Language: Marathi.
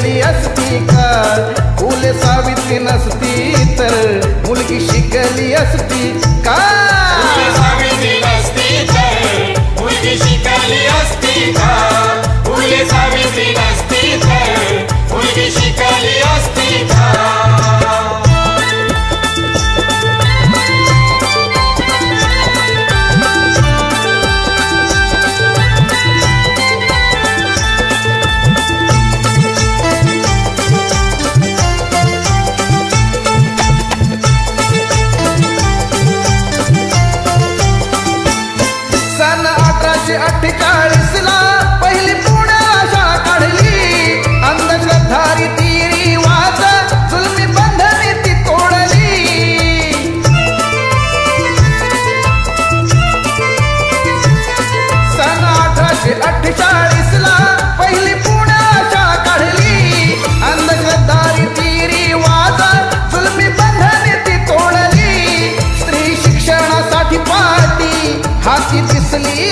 शिकली असती का? फुले सावित्री नसती तर मुलगी शिकली असती का? फुले सावित्री नसती तर मुलगी शिकली असती का? फुले सावित्री नसती तर मुलगी शिकली असती का? सन 1848 ला पहिली पुण्याला शाळा काढली. अंधश्रद्धा रीती रिवाज जुलमी बंधने ती तोडली. सन 1848 ला पहिली पुण्याला शाळा काढली. अंधश्रद्धा रीती रिवाज जुलमी बंधने ती तोडली. स्त्री शिक्षणासाठी पाठी हाती दिसली